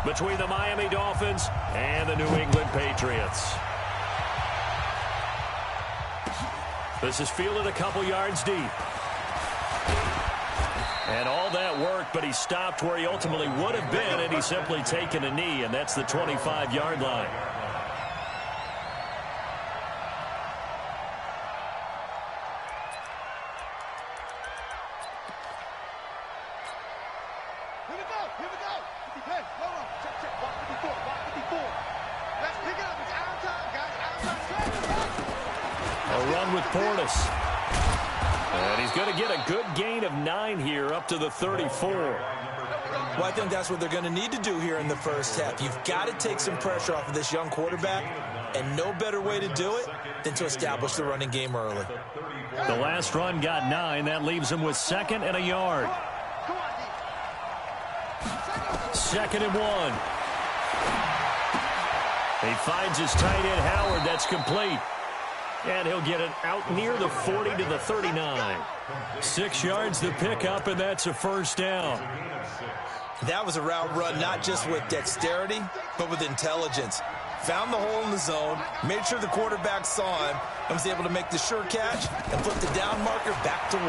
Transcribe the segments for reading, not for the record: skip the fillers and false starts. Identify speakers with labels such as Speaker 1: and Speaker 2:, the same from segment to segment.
Speaker 1: between the Miami Dolphins and the New England Patriots. This is fielded a couple yards deep. And all that work, but he stopped where he ultimately would have been, and he's simply taken a knee, and that's the 25-yard line.
Speaker 2: Here we go. Hey, hold on. Check. Block 54. Let's pick it up. It's our time, guys.
Speaker 1: A run with Portis. And he's going to get a good gain of 9 here up to the 34.
Speaker 3: Well, I think that's what they're going to need to do here in the first half. You've got to take some pressure off of this young quarterback, and no better way to do it than to establish the running game early.
Speaker 1: The last run got 9. That leaves him with 2nd and a yard. 2nd and 1. He finds his tight end, Howard. That's complete. And he'll get it out near the 40 to the 39. 6 yards to pick up, and that's a first down.
Speaker 3: That was a route run not just with dexterity, but with intelligence. Found the hole in the zone, made sure the quarterback saw him, and was able to make the sure catch and flip the down marker back to 1.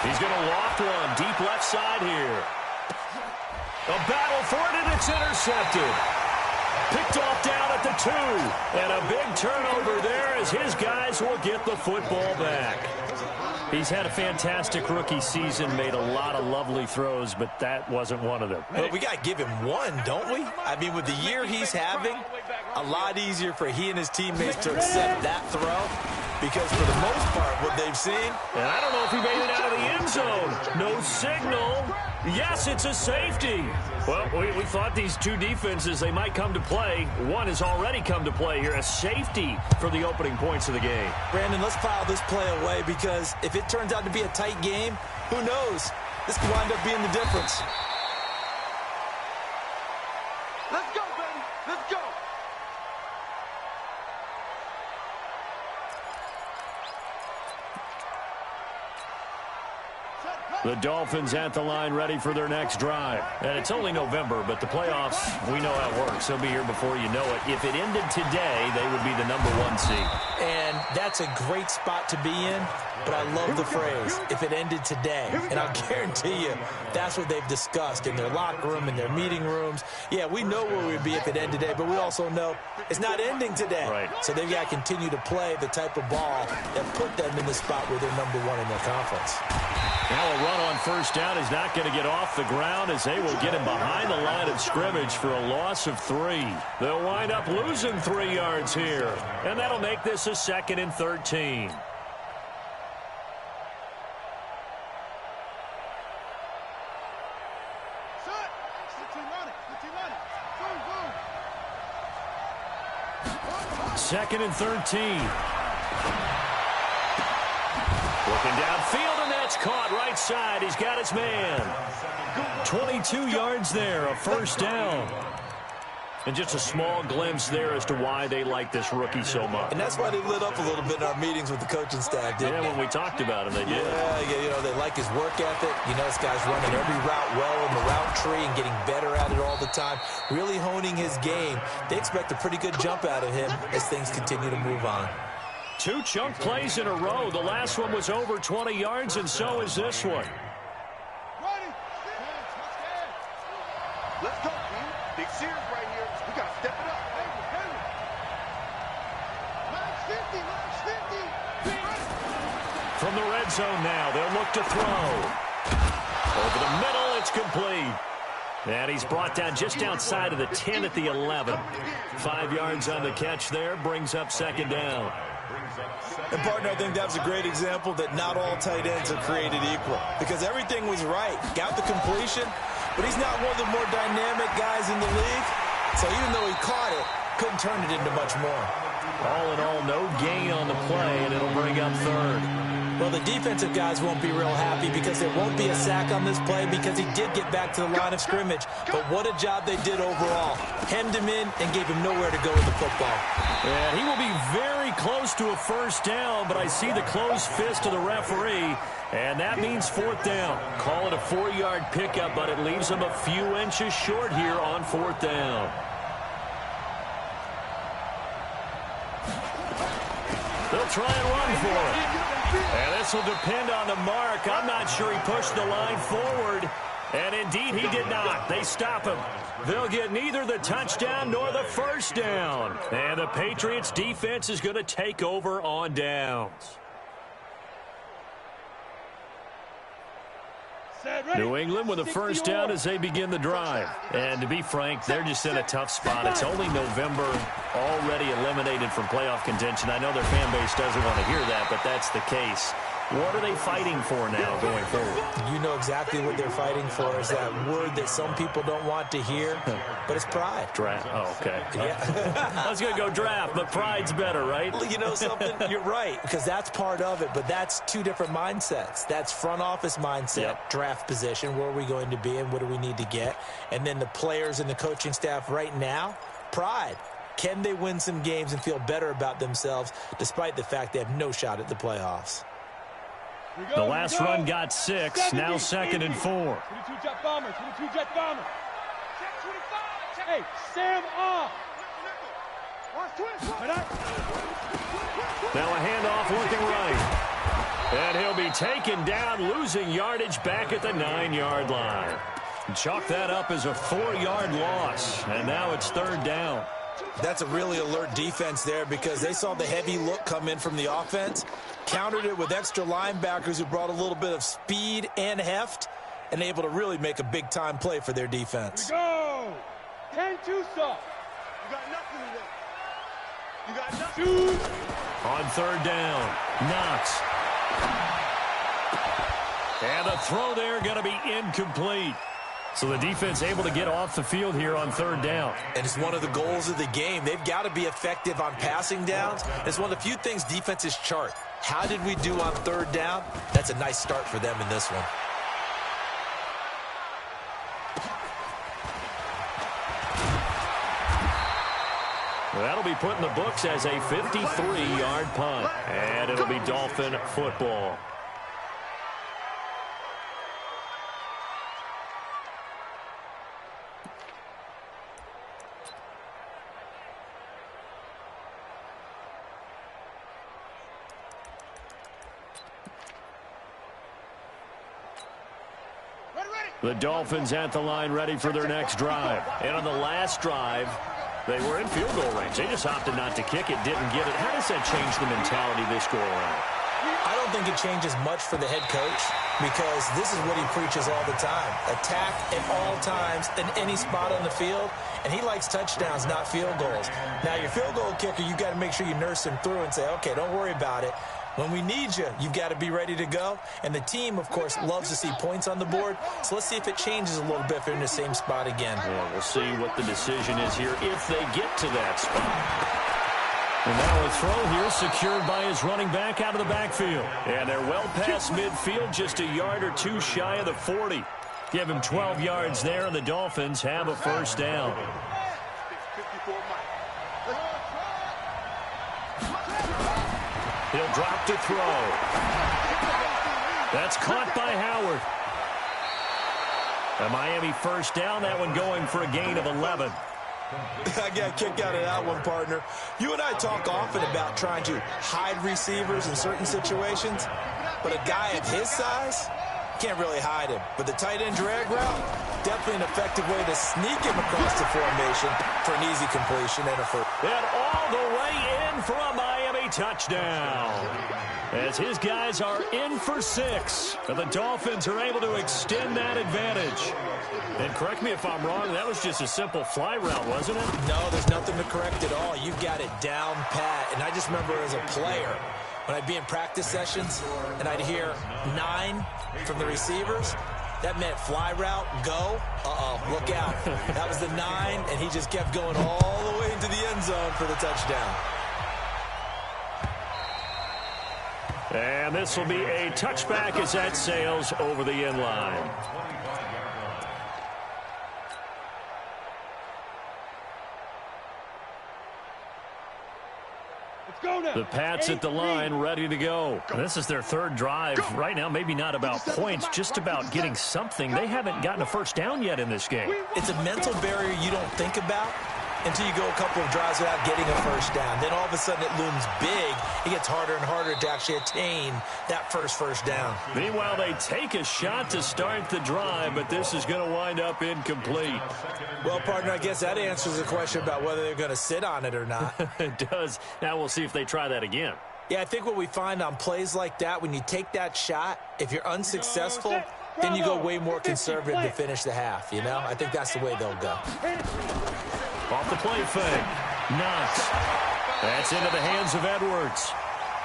Speaker 1: He's going to loft one deep left side here. A battle for it, and it's intercepted. Picked off down at the 2. And a big turnover there as his guys will get the football back. He's had a fantastic rookie season, made a lot of lovely throws, but that wasn't one of them.
Speaker 3: Well, we got to give him one, don't we? I mean, with the year he's having, a lot easier for he and his teammates to accept that throw, because for the most part, what they've seen...
Speaker 1: And I don't know if he made it out of the end zone. No signal. Yes, it's a safety. Well, we thought these two defenses, they might come to play. One has already come to play here, a safety for the opening points of the game.
Speaker 3: Brandon, let's file this play away, because if it turns out to be a tight game, who knows? This could wind up being the difference.
Speaker 2: Let's go, baby. Let's go.
Speaker 1: The Dolphins at the line, ready for their next drive. And it's only November, but the playoffs, we know how it works. They'll be here before you know it. If it ended today, they would be the #1 seed.
Speaker 3: And that's a great spot to be in, but I love the phrase, if it ended today. And I'll guarantee you, that's what they've discussed in their locker room, in their meeting rooms. Yeah, we know where we'd be if it ended today, but we also know it's not ending today.
Speaker 1: Right.
Speaker 3: So they've got to continue to play the type of ball that put them in the spot where they're #1 in their conference.
Speaker 1: Now a run on first down is not going to get off the ground as they will get him behind the line of scrimmage for a loss of 3. They'll wind up losing 3 yards here, and that'll make this a 2nd and 13. Second and 13. Looking downfield, and that's caught right side. He's got his man. 22 yards there, a first down. And just a small glimpse there as to why they like this rookie so much.
Speaker 3: And that's why they lit up a little bit in our meetings with the coaching staff, didn't they?
Speaker 1: When we talked about him, they did.
Speaker 3: Yeah, you know, they like his work ethic. You know, this guy's running every route well in the route tree and getting better at it all the time, really honing his game. They expect a pretty good jump out of him as things continue to move on.
Speaker 1: 2 chunk plays in a row. The last one was over 20 yards, and so is this one.
Speaker 2: Let's go, man. Big series right here. We got to step it up. Hey.
Speaker 1: From the red zone now, they'll look to throw. Over the middle, it's complete. And he's brought down just outside of the 10 at the 11. 5 yards on the catch there, brings up 2nd down.
Speaker 3: And, partner, I think that was a great example that not all tight ends are created equal, because everything was right. Got the completion, but he's not one of the more dynamic guys in the league. So even though he caught it, couldn't turn it into much more.
Speaker 1: All in all, no gain on the play, and it'll bring up 3rd.
Speaker 3: Well, the defensive guys won't be real happy because there won't be a sack on this play because he did get back to the line of scrimmage. But what a job they did overall. Hemmed him in and gave him nowhere to go with the football.
Speaker 1: And he will be very close to a first down, but I see the closed fist of the referee, and that means fourth down. Call it a 4-yard pickup, but it leaves him a few inches short here on fourth down. They'll try and run for it. And this will depend on the mark. I'm not sure he pushed the line forward. And indeed, he did not. They stop him. They'll get neither the touchdown nor the first down. And the Patriots defense is going to take over on downs. New England with a first down as they begin the drive. And to be frank, they're just in a tough spot. It's only November, already eliminated from playoff contention. I know their fan base doesn't want to hear that, but that's the case. What are they fighting for now going forward?
Speaker 3: You know exactly what they're fighting for is that word that some people don't want to hear, but it's pride.
Speaker 1: Draft. Oh, okay.
Speaker 3: Yeah.
Speaker 1: I was going to go draft, but pride's better, right?
Speaker 3: Well, you know something? You're right, because that's part of it, but that's two different mindsets. That's front office mindset, draft position, where are we going to be and what do we need to get? And then the players and the coaching staff right now, pride. Can they win some games and feel better about themselves despite the fact they have no shot at the playoffs?
Speaker 1: The last run got 6, now 2nd and 4.
Speaker 2: 22 jet bomber, 22 jet bomber. Hey, Sam off.
Speaker 1: Now a handoff looking right. And he'll be taken down, losing yardage back at the 9-yard line. Chalk that up as a 4-yard loss, and now it's 3rd down.
Speaker 3: That's a really alert defense there because they saw the heavy look come in from the offense, countered it with extra linebackers who brought a little bit of speed and heft, and able to really make a big-time play for their defense.
Speaker 2: Here we go. 10-2 soft. You got nothing today. You got nothing. Shoot.
Speaker 1: On 3rd down, Knox. And the throw there going to be incomplete. So the defense able to get off the field here on 3rd down.
Speaker 3: And it's one of the goals of the game. They've got to be effective on passing downs. It's one of the few things defenses chart. How did we do on 3rd down? That's a nice start for them in this one.
Speaker 1: Well, that'll be put in the books as a 53-yard punt. And it'll be Dolphin football. The Dolphins at the line ready for their next drive. And on the last drive, they were in field goal range. They just opted not to kick it, didn't get it. How does that change the mentality this go around?
Speaker 3: I don't think it changes much for the head coach because this is what he preaches all the time. Attack at all times in any spot on the field, and he likes touchdowns, not field goals. Now, your field goal kicker, you've got to make sure you nurse him through and say, okay, don't worry about it. When we need you, you've got to be ready to go. And the team, of course, loves to see points on the board. So let's see if it changes a little bit if they're in the same spot again.
Speaker 1: Yeah, we'll see what the decision is here if they get to that spot. And now a throw here secured by his running back out of the backfield. And they're well past midfield, just a yard or two shy of the 40. Give him 12 yards there, and the Dolphins have a first down. He'll drop to throw. That's caught by Howard. A Miami first down, that one going for a gain of 11.
Speaker 3: I got a kick out of that one, partner. You and I talk often about trying to hide receivers in certain situations, but a guy of his size can't really hide him. But the tight end drag route, definitely an effective way to sneak him across the formation for an easy completion and a first.
Speaker 1: And all the way in for a Miami touchdown. As his guys are in for 6. And the Dolphins are able to extend that advantage. And correct me if I'm wrong, that was just a simple fly route, wasn't it?
Speaker 3: No, there's nothing to correct at all. You've got it down pat. And I just remember as a player, when I'd be in practice sessions and I'd hear 9 from the receivers, that meant fly route, go, look out. That was the 9, and he just kept going all the way into the end zone for the touchdown.
Speaker 1: And this will be a touchback as that sails over the end line. The Pats at the line, ready to go.
Speaker 4: This is their third drive. Right now, maybe not about points, just about getting something. They haven't gotten a first down yet in this game.
Speaker 3: It's a mental barrier you don't think about until you go a couple of drives without getting a first down. Then all of a sudden it looms big. It gets harder and harder to actually attain that first down.
Speaker 1: Meanwhile, they take a shot to start the drive, but this is going to wind up incomplete.
Speaker 3: Well, partner, I guess that answers the question about whether they're going to sit on it or not.
Speaker 1: It does. Now we'll see if they try that again.
Speaker 3: Yeah, I think what we find on plays like that, when you take that shot, if you're unsuccessful, then you go way more conservative to finish the half, you know? I think that's the way they'll go.
Speaker 1: Off the play fake. Knox. That's into the hands of Edwards.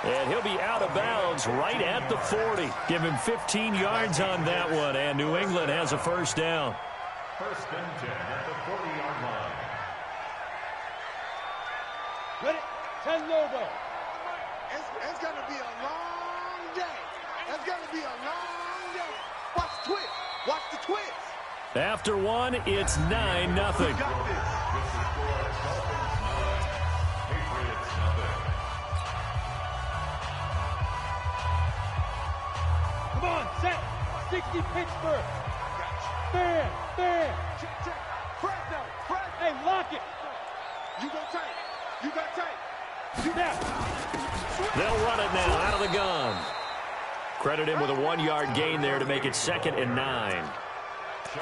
Speaker 1: And he'll be out of bounds right at the 40. Give him 15 yards on that one, and New England has a first down.
Speaker 5: First and 10 at the 40-yard line.
Speaker 2: Ready? 10 Lobo. It's going to be a long day. It's going to be a long day. Watch the twist. Watch the twist.
Speaker 1: After one, it's 9-0.
Speaker 2: Come on, set. 60 Pittsburgh. Fan. Check. Press now. Press. Hey, lock it. You go tight. You got tight. You down.
Speaker 1: They'll run it now out of the gun. Credit him with a 1-yard gain there to make it 2nd and 9.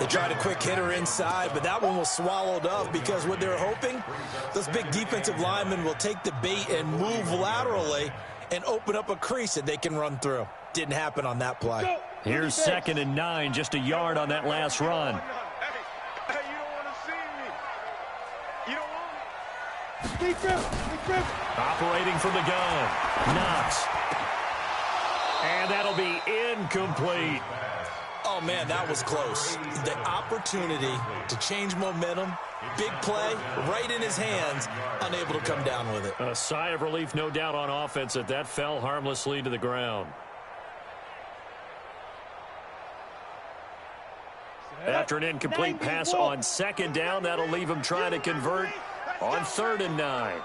Speaker 3: They tried a quick hitter inside, but that one was swallowed up because what they're hoping, those big defensive linemen will take the bait and move laterally and open up a crease that they can run through. Didn't happen on that play.
Speaker 1: Here's 2nd and 9, just a yard on that last run.
Speaker 2: Hey, you don't want to see me. You don't want me.
Speaker 1: Operating from the gun. Knox. And that'll be incomplete.
Speaker 3: Oh, man, that was close. The opportunity to change momentum, big play, right in his hands, unable to come down with it.
Speaker 1: A sigh of relief, no doubt, on offense that fell harmlessly to the ground. After an incomplete pass on 2nd down, that'll leave him trying to convert on 3rd and 9.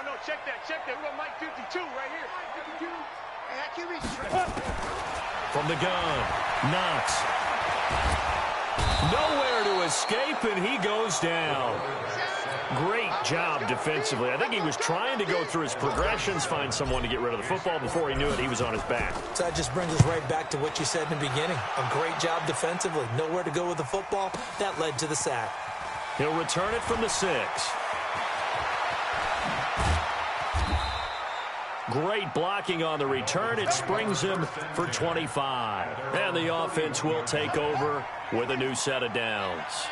Speaker 2: No, check that. We're going to Mike 52 right here. Mike 52. And I can reach.
Speaker 1: From the gun, Knox. Nowhere to escape, and he goes down. Great job defensively. I think he was trying to go through his progressions, find someone to get rid of the football. Before he knew it, he was on his back.
Speaker 3: So that just brings us right back to what you said in the beginning. A great job defensively. Nowhere to go with the football. That led to the sack.
Speaker 1: He'll return it from the 6. Great blocking on the return. It springs him for 25. And the offense will take over with a new set of downs.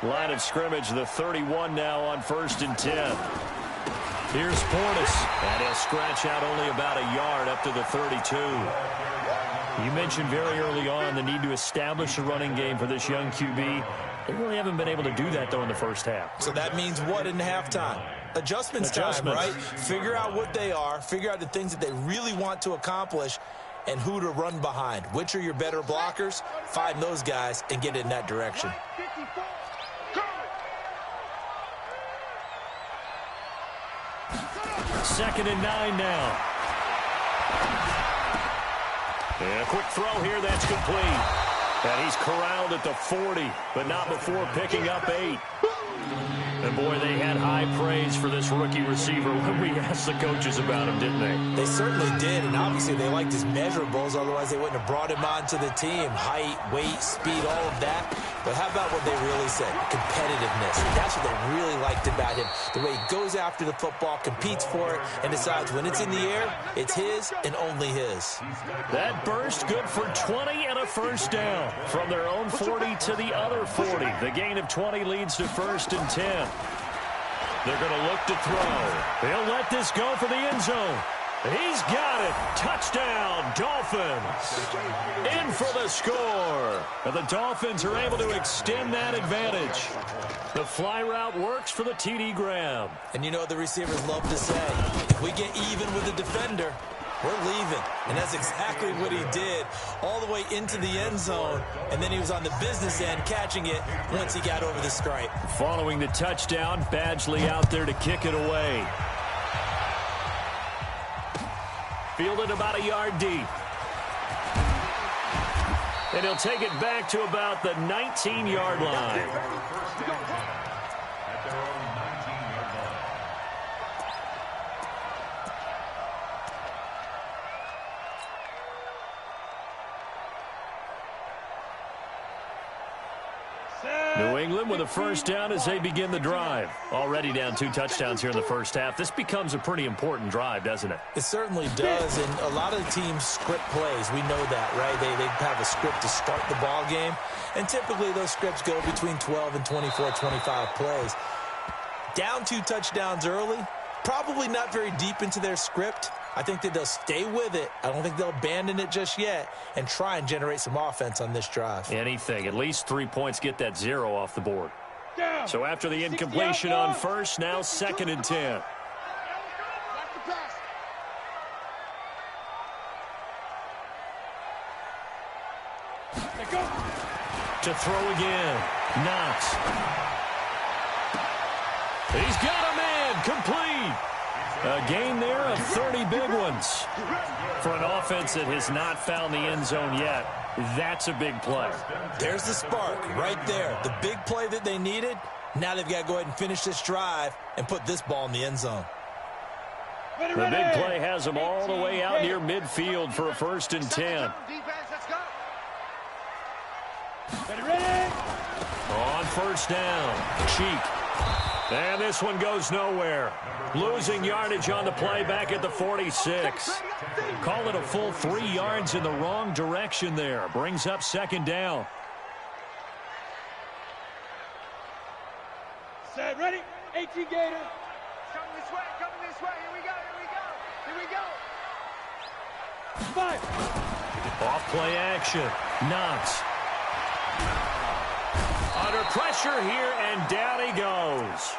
Speaker 1: Line of scrimmage, the 31 now on 1st and 10. Here's Portis. And he'll scratch out only about a yard up to the 32. You mentioned very early on the need to establish a running game for this young QB. They really haven't been able to do that, though, in the first half.
Speaker 3: So that means what in halftime? Adjustments time, right? Figure out what they are, figure out the things that they really want to accomplish, and who to run behind. Which are your better blockers? Find those guys and get in that direction.
Speaker 1: 2nd and 9 now. And a quick throw here, that's complete. And he's corralled at the 40, but not before picking up 8. And, boy, they had high praise for this rookie receiver when we asked the coaches about him, didn't they?
Speaker 3: They certainly did, and obviously they liked his measurables. Otherwise, they wouldn't have brought him onto the team. Height, weight, speed, all of that. But how about what they really said? Competitiveness. That's what they really liked about him. The way he goes after the football, competes for it, and decides when it's in the air, it's his and only his.
Speaker 1: That burst good for 20 and a first down. From their own 40 to the other 40. The gain of 20 leads to 1st and 10. They're going to look to throw. They'll let this go for the end zone. He's got it. Touchdown, Dolphins. In for the score. And the Dolphins are able to extend that advantage. The fly route works for the TD grab.
Speaker 3: And you know what the receivers love to say? If we get even with the defender, we're leaving. And that's exactly what he did, all the way into the end zone. And then he was on the business end catching it once he got over the stripe.
Speaker 1: Following the touchdown, Badgley out there to kick it away. Fielded about a yard deep. And he'll take it back to about the 19-yard line.
Speaker 5: At their own 19-yard line.
Speaker 1: New England with a first down as they begin the drive. Already down 2 touchdowns here in the first half. This becomes a pretty important drive, doesn't it?
Speaker 3: It certainly does, and a lot of the teams script plays. We know that, right? They have a script to start the ball game, and typically those scripts go between 12 and 24, 25 plays. Down 2 touchdowns early, probably not very deep into their script. I think that they'll stay with it. I don't think they'll abandon it just yet and try and generate some offense on this drive.
Speaker 1: Anything. At least 3 points, get that 0 off the board. So after the incompletion on first, now 2nd and 10. To throw again. Knox. He's got a man. Complete. A gain there of 30 big ones. For an offense that has not found the end zone yet, that's a big play.
Speaker 3: There's the spark right there. The big play that they needed. Now they've got to go ahead and finish this drive and put this ball in the end zone.
Speaker 1: The big play has them all the way out near midfield for a 1st and 10. On first down, Cheek. And this one goes nowhere. Losing yardage on the play back at the 46. Call it a full 3 yards in the wrong direction there. Brings up 2nd down.
Speaker 2: Set, ready? 18 Gator.
Speaker 6: Coming this way, Here we go.
Speaker 2: 5.
Speaker 1: Off play action. Knox. Under pressure here, and down he goes.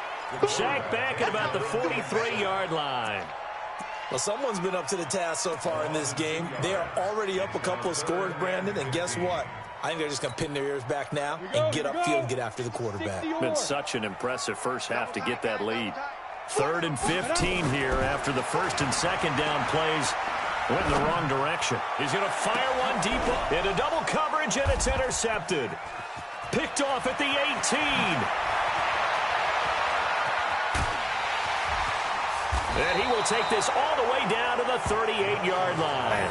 Speaker 1: Sacked back at about the 43-yard line.
Speaker 3: Well, someone's been up to the task so far in this game. They are already up a couple of scores, Brandon, and guess what? I think they're just going to pin their ears back now and get upfield and get after the quarterback.
Speaker 1: Been such an impressive first half to get that lead. 3rd and 15 here after the 1st and 2nd down plays went in the wrong direction. He's going to fire one deep into double coverage, and it's intercepted. Picked off at the 18. And he will take this all the way down to the 38-yard line.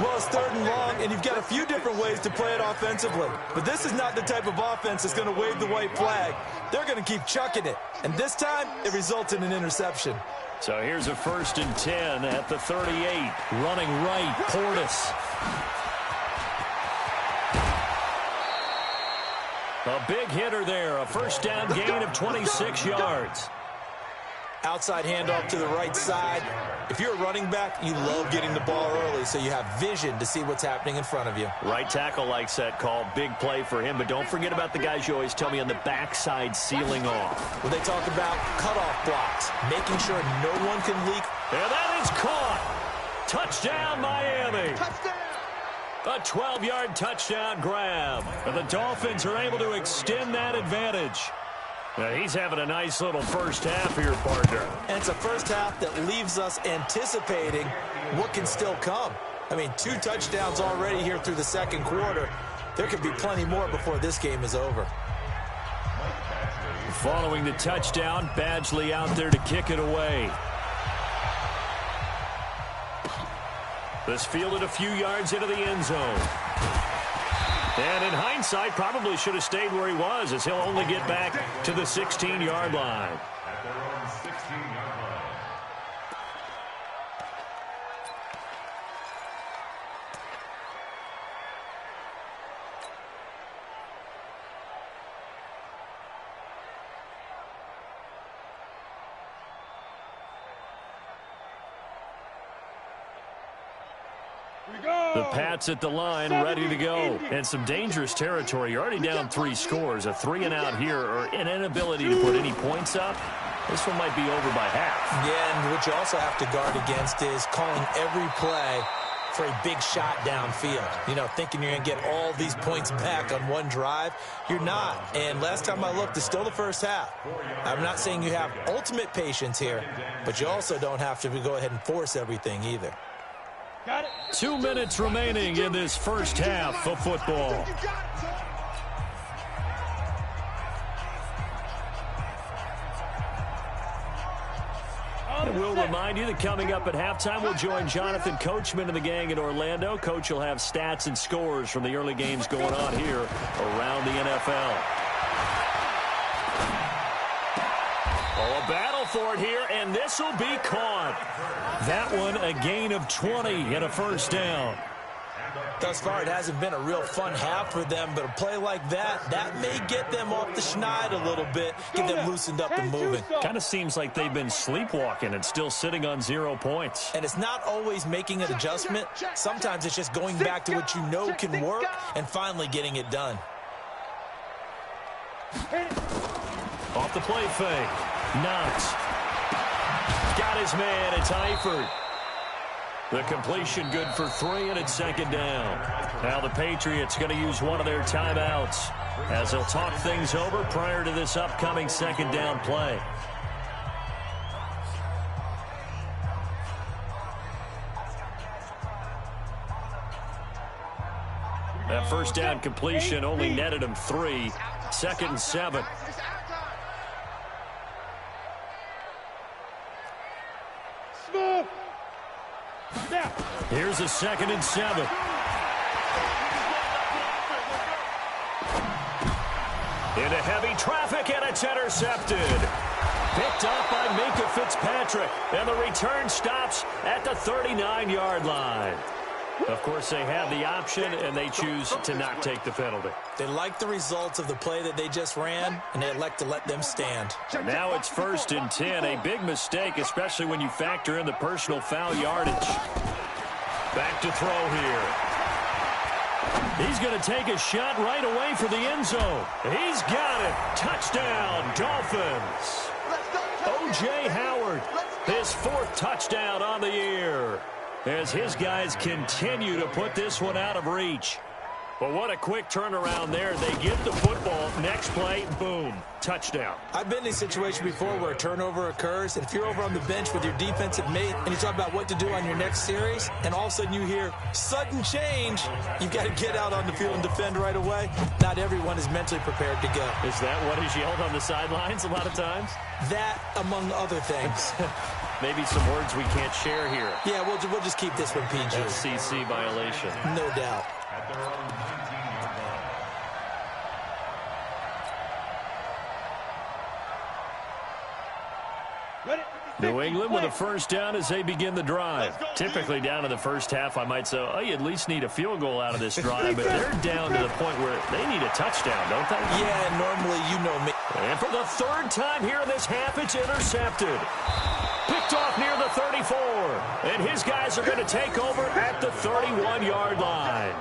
Speaker 3: Well, it's 3rd and long, and you've got a few different ways to play it offensively. But this is not the type of offense that's going to wave the white flag. They're going to keep chucking it. And this time, it results in an interception.
Speaker 1: So here's a 1st and 10 at the 38. Running right, Portis. A big hitter there. A first down gain of 26 yards.
Speaker 3: Outside handoff to the right side. If you're a running back, you love getting the ball early so you have vision to see what's happening in front of you.
Speaker 1: Right tackle likes that call. Big play for him. But don't forget about the guys you always tell me on the backside sealing off.
Speaker 3: When they talk about cutoff blocks, making sure no one can leak.
Speaker 1: And that is caught. Touchdown, Miami.
Speaker 6: Touchdown!
Speaker 1: A 12-yard touchdown grab. And the Dolphins are able to extend that advantage. Now he's having a nice little first half here, partner.
Speaker 3: And it's a first half that leaves us anticipating what can still come. I mean, 2 touchdowns already here through the 2nd quarter. There could be plenty more before this game is over.
Speaker 1: Following the touchdown, Badgley out there to kick it away. This fielded a few yards into the end zone. And in hindsight, probably should have stayed where he was, as he'll only get back to the 16-yard line.
Speaker 5: At their own 16-yard line.
Speaker 4: The Pats at the line, ready to go. And some dangerous territory. You're already down 3 scores. A 3-and-out here or an inability to put any points up. This one might be over by half.
Speaker 3: Yeah, and what you also have to guard against is calling every play for a big shot downfield. You know, thinking you're going to get all these points back on one drive. You're not. And last time I looked, it's still the first half. I'm not saying you have ultimate patience here, but you also don't have to go ahead and force everything either.
Speaker 2: Got it.
Speaker 4: 2 minutes remaining in this first half of football. And we'll remind you that coming up at halftime, we'll join Jonathan Coachman and the gang in Orlando. Coach will have stats and scores from the early games going on here around the NFL. Oh, a battle for it here, and this will be caught. That one, a gain of 20 and a first down.
Speaker 3: Thus far, it hasn't been a real fun half for them, but a play like that, that may get them off the schneid a little bit, get them loosened up and moving.
Speaker 4: Kind of seems like they've been sleepwalking and still sitting on 0 points.
Speaker 3: And it's not always making an adjustment. Sometimes it's just going back to what you know can work and finally getting it done.
Speaker 4: Off the play fake. Knox. Got his man. It's Eifert. The completion good for 3, and it's second down. Now the Patriots going to use one of their timeouts as they'll talk things over prior to this upcoming second down play. That first down completion only netted him 3. 2nd and 7.
Speaker 2: Smooth. Now.
Speaker 4: Here's a 2nd and 7. Into heavy traffic, and it's intercepted. Picked up by Minkah Fitzpatrick, and the return stops at the 39-yard line. Of course, they have the option, and they choose to not take the penalty.
Speaker 3: They like the results of the play that they just ran, and they elect to let them stand.
Speaker 4: Now it's 1st and 10, a big mistake, especially when you factor in the personal foul yardage. Back to throw here. He's going to take a shot right away for the end zone. He's got it. Touchdown, Dolphins. O.J. Howard, his 4th touchdown on the year, as his guys continue to put this one out of reach. But what a quick turnaround there. They get the football. Next play, boom, touchdown.
Speaker 3: I've been in a situation before where a turnover occurs, and if you're over on the bench with your defensive mate and you talk about what to do on your next series, and all of a sudden you hear sudden change, you've got to get out on the field and defend right away. Not everyone is mentally prepared to go.
Speaker 4: Is that what is yelled on the sidelines a lot of times?
Speaker 3: That, among other things.
Speaker 4: Maybe some words we can't share here.
Speaker 3: Yeah, we'll just keep this one PG.
Speaker 4: FCC violation.
Speaker 3: No doubt.
Speaker 5: At their own 19-yard line.
Speaker 4: New England with a first down as they begin the drive. Typically down in the first half, I might say, oh, you at least need a field goal out of this drive, but they're down to the point where they need a touchdown, don't they?
Speaker 3: Yeah, normally you know me.
Speaker 4: And for the 3rd time here in this half, it's intercepted. Picked off near the 34. And his guys are going to take over at the 31-yard line.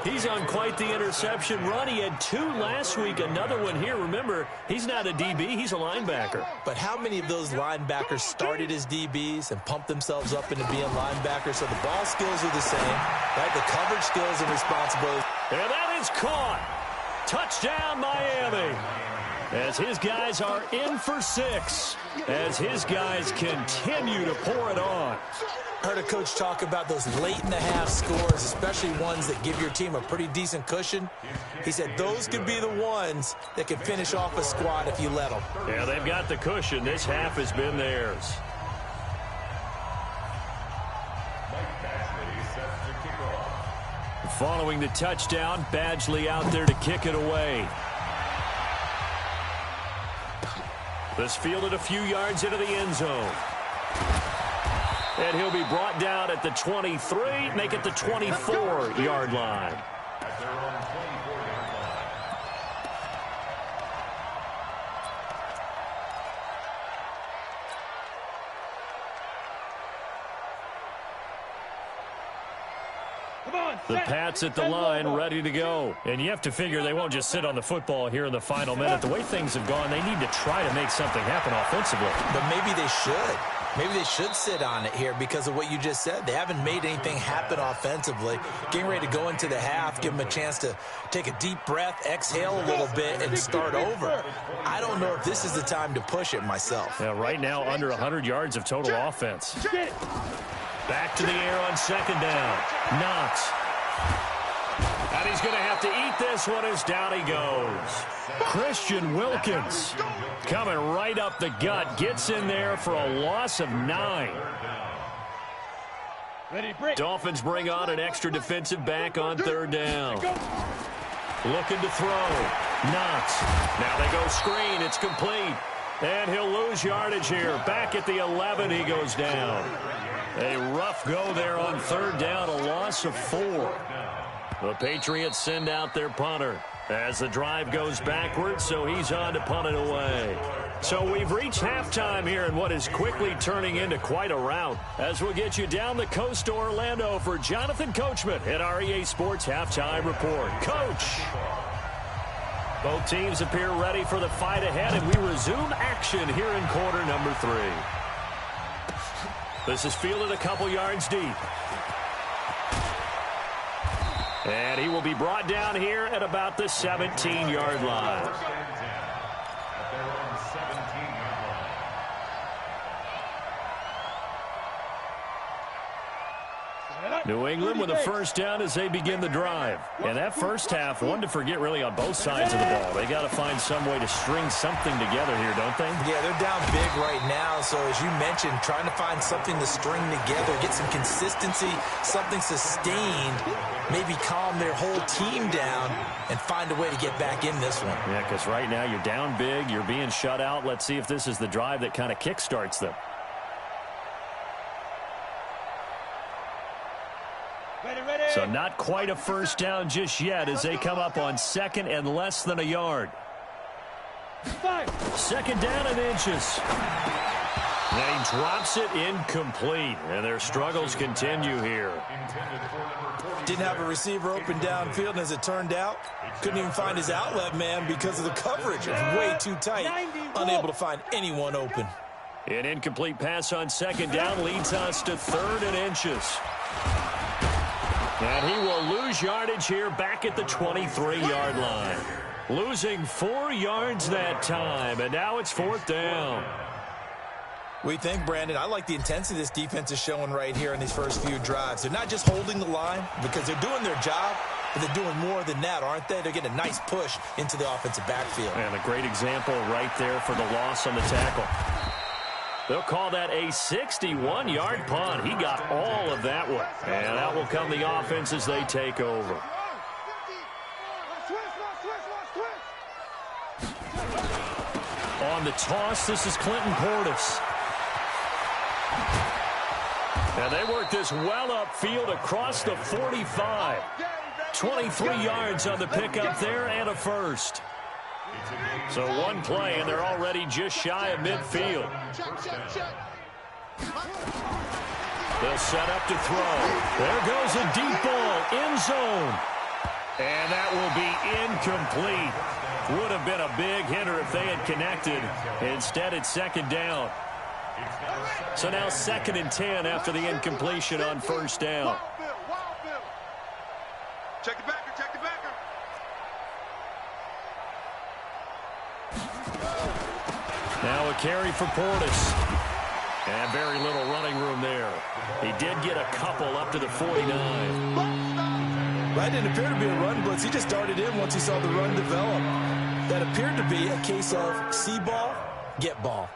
Speaker 4: He's on quite the interception run. He had 2 last week, another one here. Remember, he's not a DB, he's a linebacker.
Speaker 3: But how many of those linebackers started as DBs and pumped themselves up into being linebackers? So the ball skills are the same, right? The coverage skills and responsibility.
Speaker 4: And that is caught. Touchdown, Miami. As his guys are in for 6. As his guys continue to pour it on.
Speaker 3: Heard a coach talk about those late-in-the-half scores, especially ones that give your team a pretty decent cushion. He said those could be the ones that could finish off a squad if you let them.
Speaker 4: Yeah, they've got the cushion. This half has been theirs. Following the touchdown, Badgley out there to kick it away. This fielded a few yards into the end zone. And he'll be brought down at the 23, make it the 24-yard line.
Speaker 5: At their own 24-yard line.
Speaker 4: The Pats at the line, ready to go. And you have to figure they won't just sit on the football here in the final minute. The way things have gone, they need to try to make something happen offensively.
Speaker 3: But maybe they should. Maybe they should sit on it here because of what you just said. They haven't made anything happen offensively. Getting ready to go into the half, give them a chance to take a deep breath, exhale a little bit, and start over. I don't know if this is the time to push it myself.
Speaker 4: Yeah, right now, under 100 yards of total offense. Back to the air on second down. Knox. And he's going to have to eat this one as down he goes. Christian Wilkins coming right up the gut. Gets in there for a loss of 9. Dolphins bring on an extra defensive back on third down. Looking to throw. Knox. Now they go screen. It's complete. And he'll lose yardage here. Back at the 11, he goes down. A rough go there on third down. A loss of 4. The Patriots send out their punter as the drive goes backwards, so he's on to punt it away. So we've reached halftime here in what is quickly turning into quite a rout, as we'll get you down the coast to Orlando for Jonathan Coachman at our EA Sports Halftime Report. Coach! Both teams appear ready for the fight ahead, and we resume action here in quarter number 3. This is fielded a couple yards deep. And he will be brought down here at about the 17-yard line. New England with a first down as they begin the drive. And that first half, one to forget really on both sides of the ball. They got to find some way to string something together here, don't they?
Speaker 3: Yeah, they're down big right now. So as you mentioned, trying to find something to string together, get some consistency, something sustained, maybe calm their whole team down and find a way to get back in this one.
Speaker 4: Yeah, because right now you're down big, you're being shut out. Let's see if this is the drive that kind of kickstarts them. So not quite a first down just yet as they come up on second and less than a yard. Second down and inches. And he drops it incomplete. And their struggles continue here.
Speaker 3: Didn't have a receiver open downfield, and as it turned out, couldn't even find his outlet man because of the coverage. It was way too tight, unable to find anyone open.
Speaker 4: An incomplete pass on second down leads us to third and inches. And he will lose yardage here back at the 23-yard line. Losing 4 yards that time, and now it's fourth down.
Speaker 3: We think, Brandon, I like the intensity this defense is showing right here in these first few drives. They're not just holding the line because they're doing their job, but they're doing more than that, aren't they? They're getting a nice push into the offensive backfield.
Speaker 4: And a great example right there for the loss on the tackle. They'll call that a 61-yard punt. He got all of that one. And that will come the offense as they take over. On the toss, this is Clinton Portis. And they work this well upfield across the 45. 23 yards on the pickup there and a first. So one play, and they're already just shy of midfield. They'll set up to throw. There goes a deep ball, end zone. And that will be incomplete. Would have been a big hitter if they had connected. Instead, it's second down. So now second and 10 after the incompletion on first down.
Speaker 6: Check the backer, check the backer.
Speaker 4: Now a carry for Portis. And very little running room there. He did get a couple up to the 49.
Speaker 3: That didn't appear to be a run blitz. He just darted in once he saw the run develop. That appeared to be a case of see ball, get ball.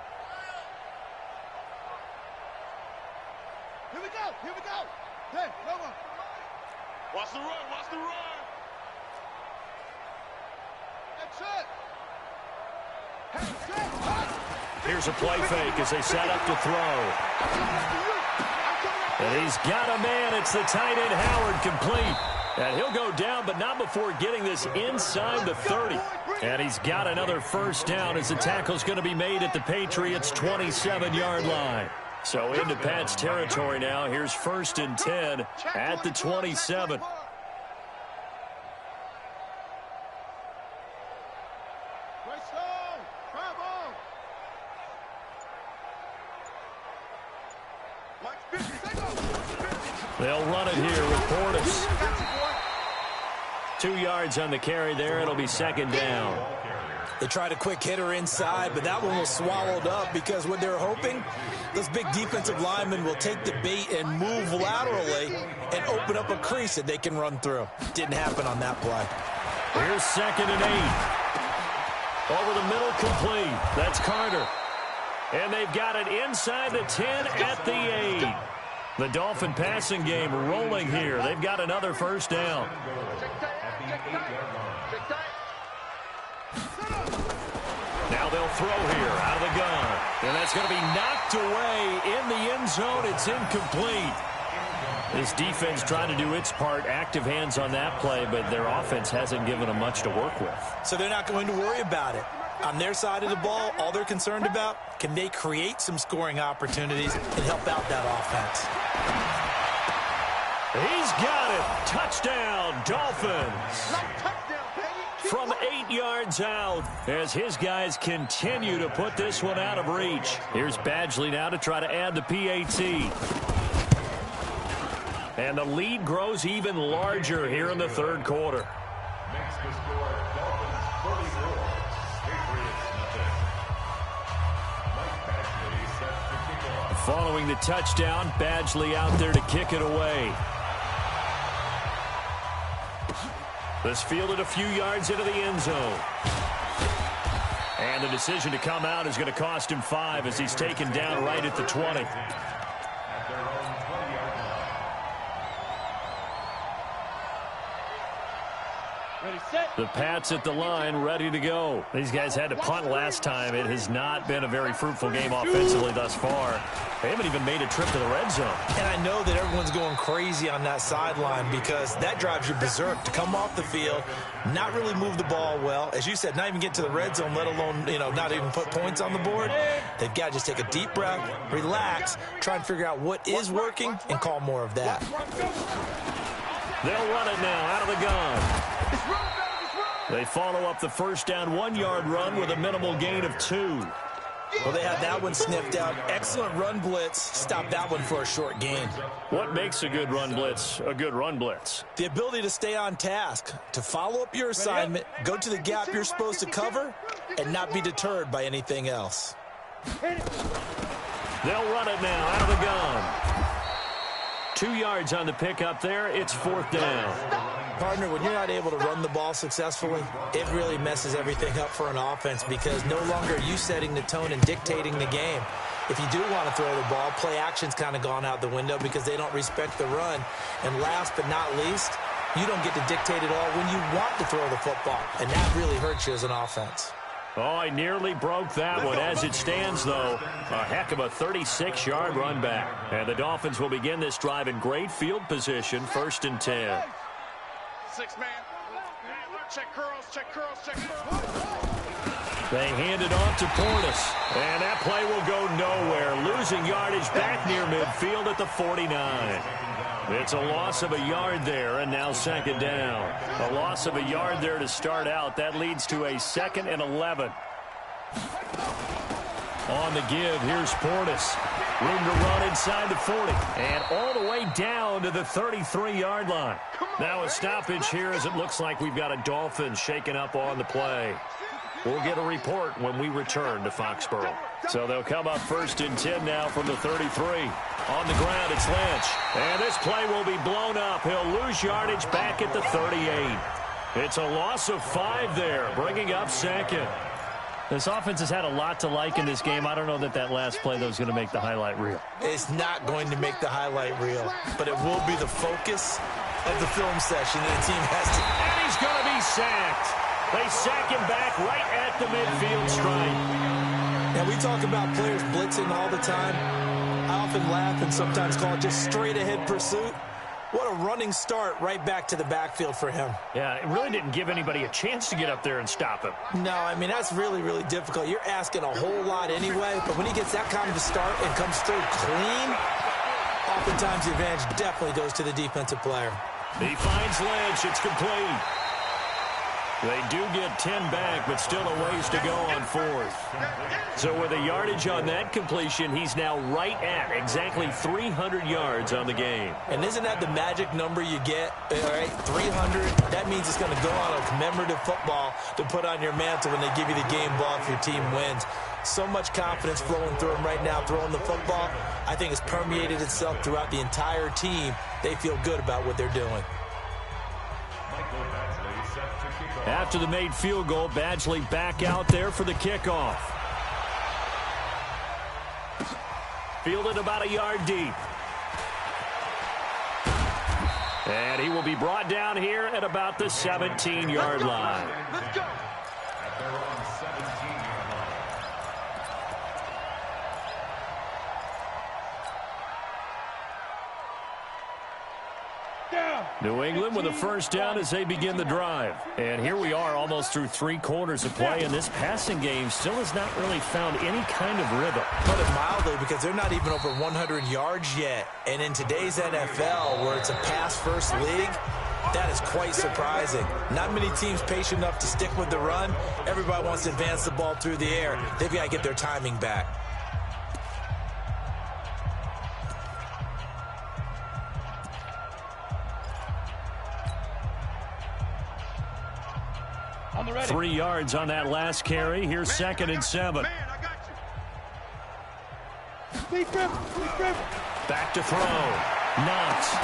Speaker 6: Here we go, here we go. Hey, come on. Watch the run, watch the run.
Speaker 4: Here's a play fake as they set up to throw. And he's got a man. It's the tight end Howard, complete. And he'll go down, but not before getting this inside the 30. And he's got another first down as the tackle's going to be made at the Patriots' 27-yard line. So into Pat's territory now. Here's 1st and 10 at the 27. They'll run it here with Portis. 2 yards on the carry there. It'll be 2nd down.
Speaker 3: They tried a quick hitter inside, but that one was swallowed up because what they're hoping, those big defensive linemen will take the bait and move laterally and open up a crease that they can run through. Didn't happen on that play.
Speaker 4: Here's 2nd and 8. Over the middle, complete. That's Carter. And they've got it inside the 10 at the 8. The Dolphin passing game rolling here. They've got another 1st down. Now they'll throw here out of the gun. And that's going to be knocked away in the end zone. It's incomplete. This defense trying to do its part. Active hands on that play, but their offense hasn't given them much to work with.
Speaker 3: So they're not going to worry about it. On their side of the ball, all they're concerned about, can they create some scoring opportunities and help out that offense?
Speaker 4: He's got it. Touchdown, Dolphins. From 8 yards out as his guys continue to put this one out of reach. Here's Badgley now to try to add the PAT. And the lead grows even larger here in the 3rd quarter.
Speaker 5: Makes the score Dolphins 44, Patriots nothing. Mike Badgley sets the kickoff.
Speaker 4: Following the touchdown, Badgley out there to kick it away. This fielded a few yards into the end zone. And the decision to come out is going to cost him 5 as he's taken down right at the 20.
Speaker 5: At their own 20-yard line.
Speaker 2: Ready, set.
Speaker 4: The Pats at the line, ready to go. These guys had to punt last time. It has not been a very fruitful game offensively thus far. They haven't even made a trip to the red zone.
Speaker 3: And I know that everyone's going crazy on that sideline because that drives you berserk to come off the field, not really move the ball well. As you said, not even get to the red zone, let alone, not even put points on the board. They've got to just take a deep breath, relax, try and figure out what is working and call more of that.
Speaker 4: They'll run it now out of the gun. They follow up the 1st down 1-yard run with a minimal gain of 2.
Speaker 3: Well, they had that one sniffed out. Excellent run blitz. Stopped that one for a short gain.
Speaker 4: What makes a good run blitz a good run blitz?
Speaker 3: The ability to stay on task, to follow up your assignment, go to the gap you're supposed to cover, and not be deterred by anything else.
Speaker 4: They'll run it now out of the gun. 2 yards on the pickup there. It's 4th down.
Speaker 3: Partner, when you're not able to run the ball successfully, it really messes everything up for an offense because no longer are you setting the tone and dictating the game. If you do want to throw the ball, play action's kind of gone out the window because they don't respect the run. And last but not least, you don't get to dictate it all when you want to throw the football. And that really hurts you as an offense.
Speaker 4: Oh, I nearly broke that one. As it stands, though, a heck of a 36-yard run back. And the Dolphins will begin this drive in great field position, 1st and 10.
Speaker 6: 6-man. Check curls, check curls, check curls.
Speaker 4: They hand it off to Portis. And that play will go nowhere. Losing yardage back near midfield at the 49. It's a loss of a yard there, and now 2nd down. A loss of a yard there to start out. That leads to a 2nd and 11. On the give, here's Portis. Room to run inside the 40. And all the way down to the 33-yard line. Now a stoppage here as it looks like we've got a Dolphin shaken up on the play. We'll get a report when we return to Foxborough. So they'll come up 1st and 10 now from the 33. On the ground, it's Lynch. And this play will be blown up. He'll lose yardage back at the 38. It's a loss of 5 there, bringing up 2nd. This offense has had a lot to like in this game. I don't know that last play, though, is going to make the highlight reel.
Speaker 3: It's not going to make the highlight reel, but it will be the focus of the film session that the team has to.
Speaker 4: And he's going to be sacked. They sack him back right at the midfield stripe.
Speaker 3: Now, we talk about players blitzing all the time. I often laugh and sometimes call it just straight-ahead pursuit. What a running start right back to the backfield for him.
Speaker 4: Yeah, it really didn't give anybody a chance to get up there and stop him.
Speaker 3: No, I mean, that's really, really difficult. You're asking a whole lot anyway, but when he gets that kind of a start and comes through clean, oftentimes the advantage definitely goes to the defensive player.
Speaker 4: He finds Lynch. It's complete. They do get 10 back, but still a ways to go on fourth. So with a yardage on that completion, he's now right at exactly 300 yards on the game.
Speaker 3: And isn't that the magic number you get? All right, 300. That means it's going to go on a commemorative football to put on your mantle when they give you the game ball if your team wins. So much confidence flowing through him right now, throwing the football. I think it's permeated itself throughout the entire team. They feel good about what they're doing.
Speaker 4: After the made field goal, Badgley back out there for the kickoff. Fielded about a yard deep. And he will be brought down here at about the 17-yard line.
Speaker 6: Let's go.
Speaker 5: At their own 17-yard line.
Speaker 4: New England with a first down as they begin the drive. And here we are almost through 3 quarters of play, and this passing game still has not really found any kind of rhythm.
Speaker 3: Put it mildly, because they're not even over 100 yards yet. And in today's NFL, where it's a pass-first league, that is quite surprising. Not many teams patient enough to stick with the run. Everybody wants to advance the ball through the air. They've got to get their timing back.
Speaker 2: On the ready.
Speaker 4: 3 yards on that last carry. Here's 2nd and 7.
Speaker 6: Man, I got you.
Speaker 2: Speed dribble.
Speaker 4: Back to throw. Knox.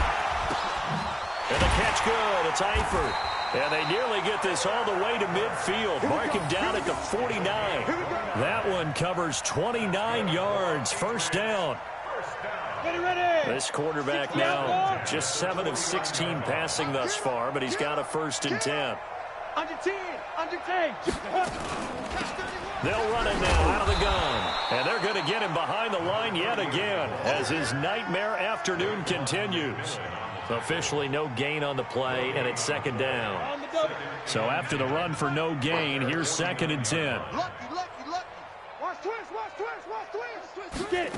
Speaker 4: And the catch good. It's Eifert. And they nearly get this all the way to midfield. Mark him down at the 49. That one covers 29 yards. First down.
Speaker 2: Ready.
Speaker 4: This quarterback now just 7 of 16 passing thus far, but he's got a 1st and 10.
Speaker 2: Under 10. Under 10.
Speaker 4: They'll run it now out of the gun. And they're going to get him behind the line yet again as his nightmare afternoon continues. Officially no gain on the play, and it's 2nd down.
Speaker 2: On the double.
Speaker 4: So after the run for no gain, here's 2nd and 10.
Speaker 6: Lucky. Watch twist.
Speaker 2: Get it.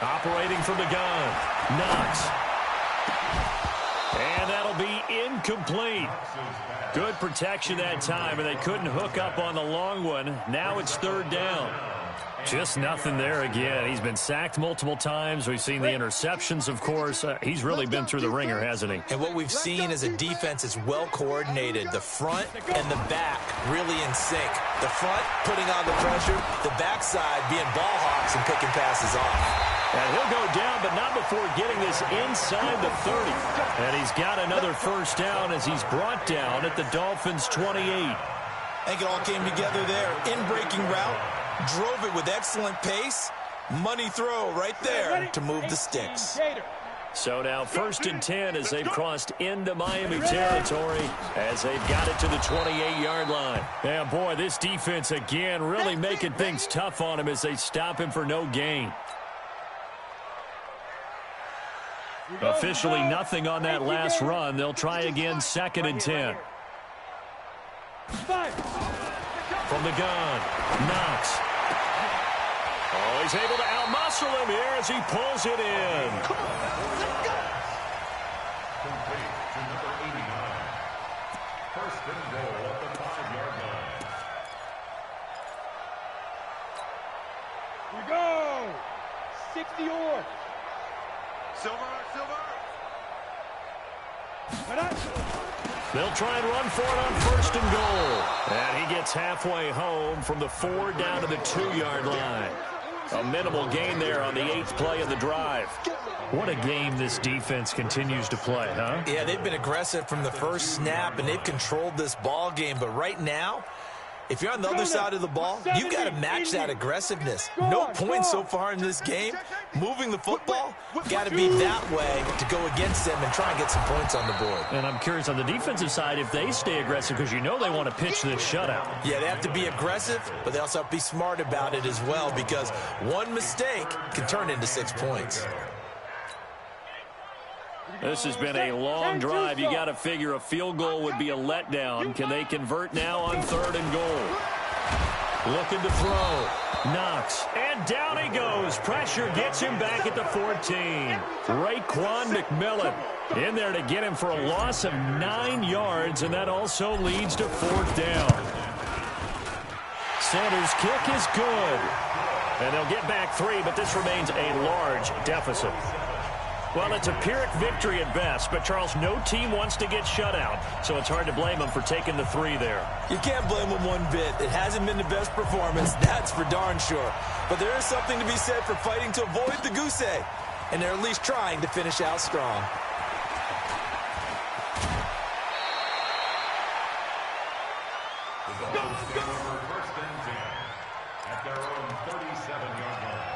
Speaker 4: Operating from the gun. Knox. And that'll be incomplete. Good protection that time, and they couldn't hook up on the long one. Now it's 3rd down. Just nothing there again. He's been sacked multiple times. We've seen the interceptions, of course. He's really been through the ringer, hasn't he?
Speaker 3: And what we've seen is a defense that's well coordinated. The front and the back really in sync. The front putting on the pressure, the backside being ball hawks and picking passes off.
Speaker 4: And he'll go down, but not before getting this inside the 30. And he's got another 1st down as he's brought down at the Dolphins' 28.
Speaker 3: I think it all came together there. In-breaking route, drove it with excellent pace. Money throw right there to move the sticks.
Speaker 4: So now 1st and 10 as they've crossed into Miami territory as they've got it to the 28-yard line. Yeah, boy, this defense again really making things tough on him as they stop him for no gain. Officially nothing on that last run. They'll try again 2nd and 10. From the gun, Knox. Oh, he's able to outmuscle him here as he pulls it in.
Speaker 5: Complete to number 89. 1st and goal at the 5-yard line.
Speaker 2: We go. 60 or.
Speaker 6: Silver.
Speaker 4: They'll try and run for it on 1st and goal. And he gets halfway home from the 4 down to the 2-yard line. A minimal gain there on the 8th play of the drive. What a game this defense continues to play, huh?
Speaker 3: Yeah, they've been aggressive from the first snap, and they've controlled this ball game. But right now, if you're on the other side of the ball, you've got to match that aggressiveness. No points so far in this game. Moving the football, got to be that way to go against them and try and get some points on the board.
Speaker 4: And I'm curious on the defensive side if they stay aggressive, because you know they want to pitch this shutout.
Speaker 3: Yeah, they have to be aggressive, but they also have to be smart about it as well, because one mistake can turn into 6 points.
Speaker 4: This has been a long drive. You got to figure a field goal would be a letdown. Can they convert now on 3rd and goal? Looking to throw. Knocks. And down he goes. Pressure gets him back at the 14. Raekwon McMillan in there to get him for a loss of 9 yards, and that also leads to 4th down. Sanders' kick is good. And they'll get back 3, but this remains a large deficit. Well, it's a Pyrrhic victory at best, but, Charles, no team wants to get shut out, so it's hard to blame them for taking the 3 there.
Speaker 3: You can't blame them one bit. It hasn't been the best performance, that's for darn sure. But there is something to be said for fighting to avoid the goose egg, and they're at least trying to finish out strong.
Speaker 5: First and 10 at their own 37-yard line.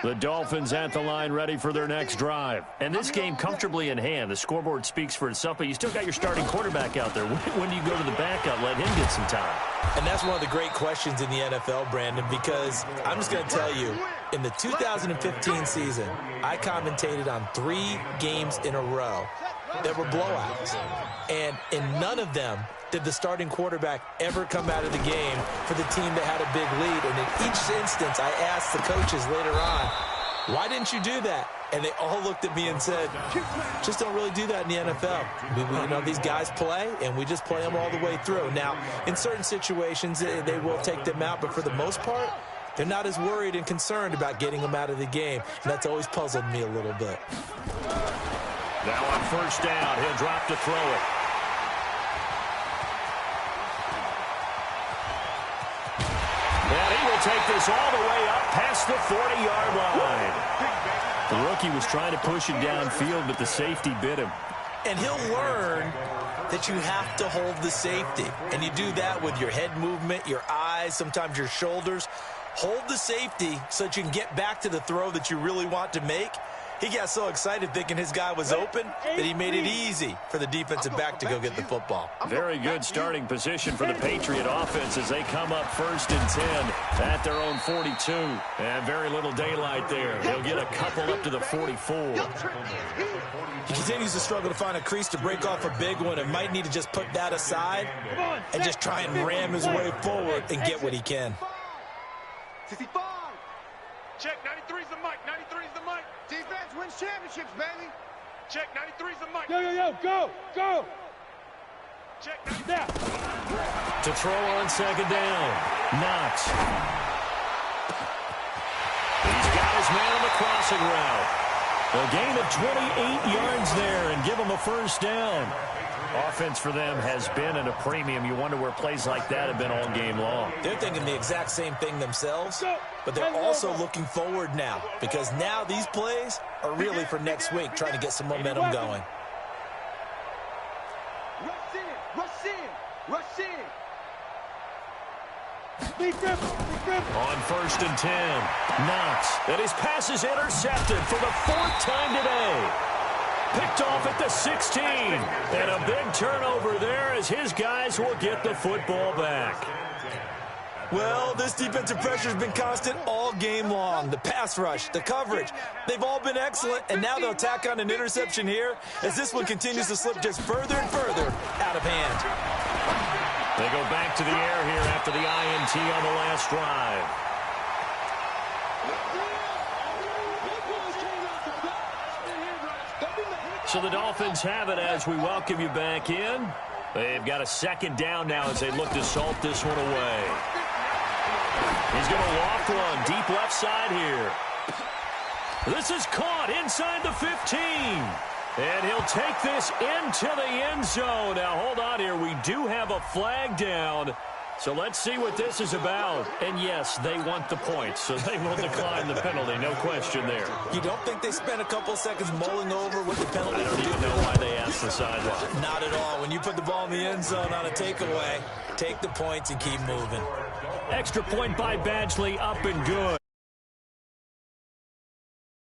Speaker 4: The Dolphins at the line ready for their next drive. And this game comfortably in hand. The scoreboard speaks for itself, but you still got your starting quarterback out there. When do you go to the backup, let him get some time?
Speaker 3: And that's one of the great questions in the NFL, Brandon, because I'm just going to tell you, in the 2015 season, I commentated on 3 games in a row that were blowouts. And in none of them did the starting quarterback ever come out of the game for the team that had a big lead. And in each instance, I asked the coaches later on, why didn't you do that? And they all looked at me and said, just don't really do that in the NFL. You know, these guys play, and we just play them all the way through. Now, in certain situations, they will take them out, but for the most part, they're not as worried and concerned about getting them out of the game. And that's always puzzled me a little bit.
Speaker 4: Now on 1st down, he'll drop to throw it. And he will take this all the way up past the 40-yard line. The rookie was trying to push it downfield, but the safety bit him.
Speaker 3: And he'll learn that you have to hold the safety. And you do that with your head movement, your eyes, sometimes your shoulders. Hold the safety so that you can get back to the throw that you really want to make. He got so excited thinking his guy was open that he made it easy for the defensive back to go get the football.
Speaker 4: Very good starting position for the Patriot offense as they come up 1st and 10 at their own 42. And very little daylight there. He'll get a couple up to the 44.
Speaker 3: He continues to struggle to find a crease to break off a big one and might need to just put that aside and just try and ram his way forward and get what he can.
Speaker 6: 65. Check, 93's the mic, 93's the mic. Defense wins championships, baby. Check, 93's the mic.
Speaker 2: Yo, go.
Speaker 6: Check,
Speaker 2: now.
Speaker 4: To throw on 2nd down. Knox. He's got his man on the crossing route. A gain of 28 yards there and give him a 1st down. Offense for them has been at a premium. You wonder where plays like that have been all game long.
Speaker 3: They're thinking the exact same thing themselves, but they're also looking forward now because now these plays are really for next week, trying to get some momentum going.
Speaker 6: Rush in.
Speaker 4: On 1st and 10, Knox. And his pass is intercepted for the 4th time today. Picked off at the 16. And a big turnover there as his guys will get the football back.
Speaker 3: Well, this defensive pressure has been constant all game long. The pass rush, the coverage, they've all been excellent, and now they'll tack on an interception here as this one continues to slip just further and further out of hand.
Speaker 4: They go back to the air here after the INT on the last drive. So the Dolphins have it as we welcome you back in. They've got a 2nd down now as they look to salt this one away. He's going to loft one deep left side here. This is caught inside the 15. And he'll take this into the end zone. Now, hold on here. We do have a flag down. So let's see what this is about. And, yes, they want the points, so they will decline the penalty. No question there.
Speaker 3: You don't think they spent a couple seconds mulling over what the penalty?
Speaker 4: I don't even know why they asked the sideline.
Speaker 3: Not at all. When you put the ball in the end zone on a takeaway, take the points and keep moving.
Speaker 4: Extra point by Badgley, up and good.